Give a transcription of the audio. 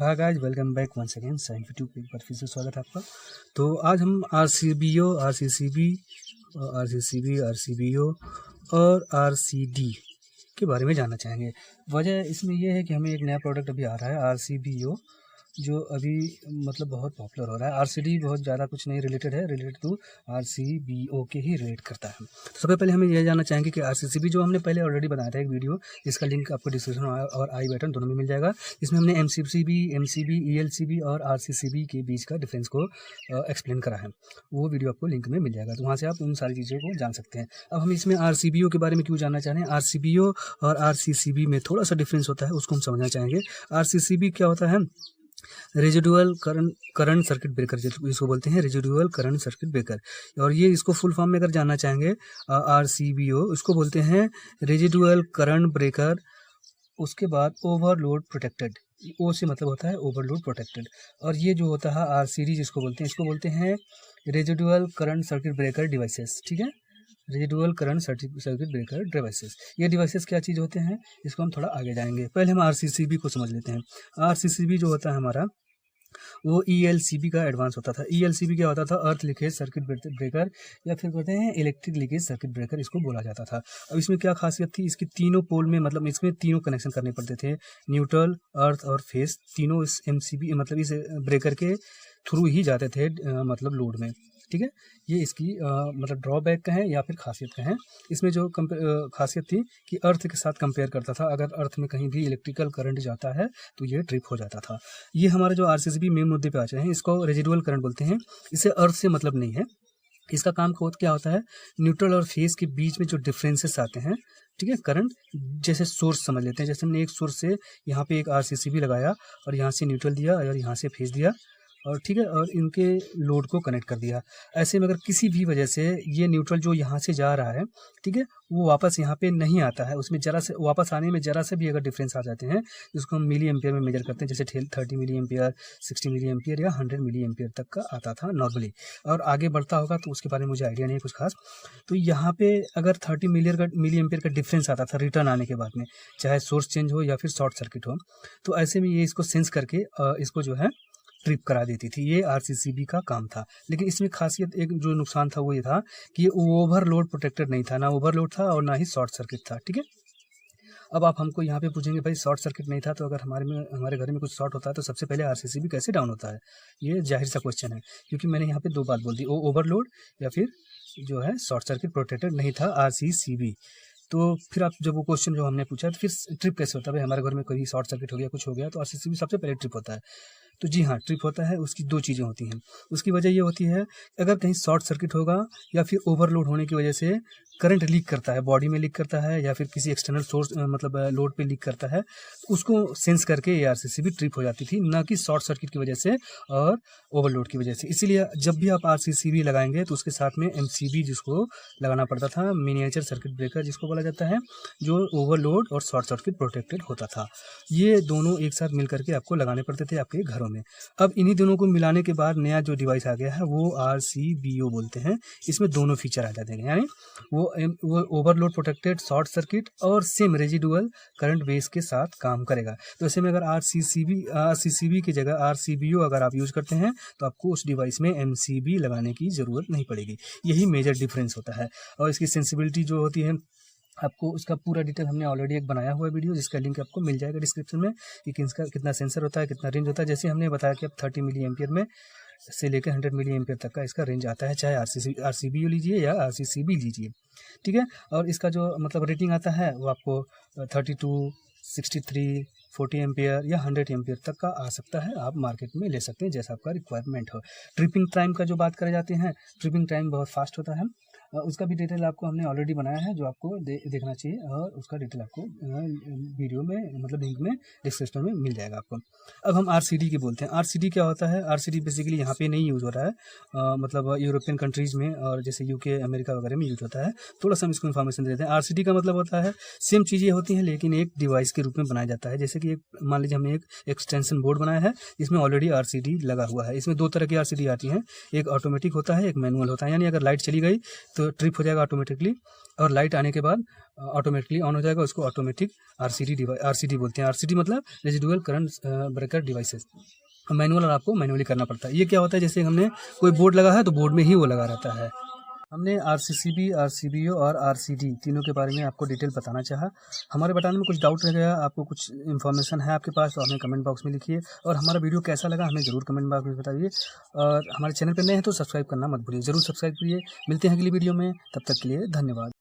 हाँ guys, welcome back once again science YouTube पे एक बार फिर से स्वागत है आपका। तो आज हम आरसीबीओ, आरसीबीओ और आरसीडी के बारे में जानना चाहेंगे। वजह इसमें यह है कि हमें एक नया प्रोडक्ट अभी आ रहा है आरसीबीओ, जो अभी मतलब बहुत पॉपुलर हो रहा है। आरसीडी बहुत ज़्यादा कुछ नहीं रिलेटेड टू आरसीबीओ के ही रिलेट करता है। तो सबसे पहले हमें यह जानना चाहेंगे कि आरसीबी जो हमने पहले ऑलरेडी बनाया था एक वीडियो, जिसका लिंक आपको डिस्क्रिप्शन और आई बटन दोनों में मिल जाएगा। इसमें हमने एमसीबी, ईएलसीबी और आरसीसीबी के बीच का डिफरेंस को एक्सप्लेन करा है। वो वीडियो आपको लिंक में मिल जाएगा, तो वहाँ से आप उन सारी चीज़ों को जान सकते हैं। अब हम इसमें आरसीबीओ के बारे में क्यों जानना चाह रहे हैं, आरसीबीओ और आरसीसीबी में थोड़ा सा डिफरेंस होता है, उसको हम समझना चाहेंगे। आरसीसीबी क्या होता है? रेजिडुअल करंट सर्किट ब्रेकर, जिसको बोलते हैं रेजिडुअल करंट सर्किट ब्रेकर। और ये इसको फुल फॉर्म में अगर जानना चाहेंगे, आरसीबीओ इसको बोलते हैं रेजिडुअल करंट ब्रेकर। उसके बाद ओवरलोड प्रोटेक्टेड, ओ से मतलब होता है ओवरलोड प्रोटेक्टेड। और ये जो होता है आरसीडी जिसको बोलते हैं, इसको बोलते हैं residual current circuit breaker devices. ठीक है, residual current circuit breaker devices. ये डिवाइसेस क्या चीज़ होते हैं, इसको हम थोड़ा आगे जाएंगे। पहले हम आरसीसीबी को समझ लेते हैं। आरसीसीबी जो होता है हमारा, वो ईएलसीबी का एडवांस होता था। ईएलसीबी क्या होता था? अर्थ लीकेज सर्किट ब्रेकर, या फिर कहते हैं इलेक्ट्रिक लीकेज सर्किट ब्रेकर, इसको बोला जाता था। अब इसमें क्या खासियत थी, इसकी तीनों पोल में मतलब इसमें तीनों कनेक्शन करने पड़ते थे, न्यूट्रल, अर्थ और फेस, तीनों इस एमसीबी मतलब इस ब्रेकर के थ्रू ही जाते थे मतलब लोड में। ठीक है, ये इसकी मतलब ड्रॉबैक का है या फिर खासियत का है। इसमें जो खासियत थी कि अर्थ के साथ कंपेयर करता था, अगर अर्थ में कहीं भी इलेक्ट्रिकल करंट जाता है तो ये ट्रिप हो जाता था। ये हमारे जो आरसीसीबी मेन मुद्दे पे आ जाए हैं, इसको रेजिडुअल करंट बोलते हैं। इसे अर्थ से मतलब नहीं है। इसका काम क्या होता है, न्यूट्रल और फेस के बीच में जो डिफरेंसेस आते हैं, ठीक है, करंट, जैसे सोर्स समझ लेते हैं। जैसे हमने एक सोर्स से यहाँ पे एक आरसीसीबी लगाया और यहाँ से न्यूट्रल दिया और यहाँ से फेस दिया, और ठीक है, और इनके लोड को कनेक्ट कर दिया। ऐसे में अगर किसी भी वजह से ये न्यूट्रल जो यहाँ से जा रहा है, ठीक है, वो वापस यहाँ पे नहीं आता है, उसमें जरा से वापस आने में जरा से भी अगर डिफरेंस आ जाते हैं, जिसको हम मिली एम्पियर में मेजर करते हैं, जैसे 30 मिली एम्पियर, 60 मिली एम्पियर या 100 मिली एम्पियर तक का आता था नॉर्मली, और आगे बढ़ता होगा तो उसके बारे में मुझे आइडिया नहीं है कुछ खास। तो यहाँ पे अगर 30 मिली एम्पियर का डिफरेंस आता था रिटर्न आने के बाद में, चाहे सोर्स चेंज हो या फिर शॉर्ट सर्किट हो, तो ऐसे में ये इसको सेंस करके इसको जो है ट्रिप करा देती थी। ये आरसीसीबी का काम था। लेकिन इसमें खासियत, एक जो नुकसान था वो ये था कि ये ओवरलोड प्रोटेक्टेड नहीं था, ना ओवरलोड था और ना ही शॉर्ट सर्किट था। ठीक है, अब आप हमको यहाँ पे पूछेंगे भाई शॉर्ट सर्किट नहीं था तो अगर हमारे घर में कुछ शॉर्ट होता है तो सबसे पहले आरसीसीबी कैसे डाउन होता है? ये जाहिर सा क्वेश्चन है, क्योंकि मैंने यहाँ पे दो बात बोल दी, वो ओवरलोड या फिर जो है शॉर्ट सर्किट प्रोटेक्टेड नहीं था आरसीसीबी। तो फिर आप जब वो क्वेश्चन जो हमने पूछा तो फिर ट्रिप कैसे होता है भाई, हमारे घर में कोई शॉर्ट सर्किट हो गया, कुछ हो गया, तो आरसीसीबी सबसे पहले ट्रिप होता है। तो जी हाँ, ट्रिप होता है। उसकी दो चीज़ें होती हैं। उसकी वजह ये होती है, अगर कहीं शॉर्ट सर्किट होगा या फिर ओवरलोड होने की वजह से करंट लीक करता है, बॉडी में लीक करता है या फिर किसी एक्सटर्नल सोर्स मतलब लोड पे लीक करता है, उसको सेंस करके ये आरसीसीबी ट्रिप हो जाती थी, ना कि शॉर्ट सर्किट की वजह से और ओवरलोड की वजह से। इसीलिए जब भी आप आरसीसीबी लगाएंगे तो उसके साथ में एमसीबी जिसको लगाना पड़ता था, मिनिएचर सर्किट ब्रेकर जिसको बोला जाता है, जो ओवरलोड और शॉर्ट सर्किट प्रोटेक्टेड होता था। ये दोनों एक साथ मिल करके आपको लगाने पड़ते थे आपके घरों में। अब इन्हीं दोनों को मिलाने के बाद नया जो डिवाइस आ गया है वो आरसीबीओ बोलते हैं। इसमें दोनों फीचर आ जाते हैं, यानी वो ओवरलोड प्रोटेक्टेड, शॉर्ट सर्किट और सेम रेजिडुअल करंट बेस के साथ काम करेगा। तो ऐसे में अगर आरसीसीबी की जगह आरसीबीओ अगर आप यूज करते हैं तो आपको उस डिवाइस में एमसीबी लगाने की जरूरत नहीं पड़ेगी। यही मेजर डिफरेंस होता है। और इसकी सेंसिबिलिटी जो होती है, आपको उसका पूरा डिटेल हमने ऑलरेडी एक बनाया हुआ वीडियो, जिसका लिंक आपको मिल जाएगा डिस्क्रिप्शन में, कि कितना सेंसर होता है, कितना रेंज होता है। जैसे हमने बताया कि अब 30 मिली एम्पियर में से लेकर 100 मिली एम्पियर तक का इसका रेंज आता है, चाहे आरसीबीओ लीजिए या आरसीसीबी लीजिए। ठीक है, और इसका जो मतलब रेटिंग आता है वो आपको 32, 63, 40 एम्पियर या 100 एम्पियर तक का आ सकता है। आप मार्केट में ले सकते हैं जैसा आपका रिक्वायरमेंट हो। ट्रिपिंग टाइम का जो बात करे जाते हैं, ट्रिपिंग टाइम बहुत फास्ट होता है। उसका भी डिटेल आपको हमने ऑलरेडी बनाया है, जो आपको देखना चाहिए, और उसका डिटेल आपको वीडियो में मतलब लिंक में डिस्क्रिप्शन में मिल जाएगा आपको। अब हम आरसीडी की बोलते हैं। आरसीडी क्या होता है? आरसीडी बेसिकली यहाँ पे नहीं यूज़ हो रहा है, मतलब यूरोपियन कंट्रीज़ में और जैसे यूके, अमेरिका वगैरह में यूज होता है। थोड़ा सा हम इसको इन्फॉर्मेशन देते हैं। आरसीडी का मतलब होता है सेम चीज़ें होती हैं लेकिन एक डिवाइस के रूप में बनाया जाता है। जैसे कि एक मान लीजिए हमने एक एक्सटेंशन बोर्ड बनाया है, इसमें ऑलरेडी आरसीडी लगा हुआ है। इसमें दो तरह की आरसीडी आती हैं, एक ऑटोमेटिक होता है, एक मैनुअल होता है। यानी अगर लाइट चली गई तो ट्रिप हो जाएगा ऑटोमेटिकली, और लाइट आने के बाद ऑटोमेटिकली ऑन हो जाएगा। उसको ऑटोमेटिक आरसीडी बोलते हैं। आरसीडी मतलब residual current breaker devices. Manual और आपको मैनुअली करना पड़ता है। ये क्या होता है, जैसे हमने कोई बोर्ड लगा है तो बोर्ड में ही वो लगा रहता है। हमने आरसीसीबी, आरसीबीओ और आरसीडी तीनों के बारे में आपको डिटेल बताना चाहा। हमारे बताने में कुछ डाउट रह गया, आपको कुछ इन्फॉर्मेशन है आपके पास, तो हमें कमेंट बॉक्स में लिखिए। और हमारा वीडियो कैसा लगा हमें ज़रूर कमेंट बॉक्स में बताइए। और हमारे चैनल पर नए हैं तो सब्सक्राइब करना मत भूलिए, ज़रूर सब्सक्राइब करिए। मिलते हैं अगली वीडियो में, तब तक के लिए धन्यवाद।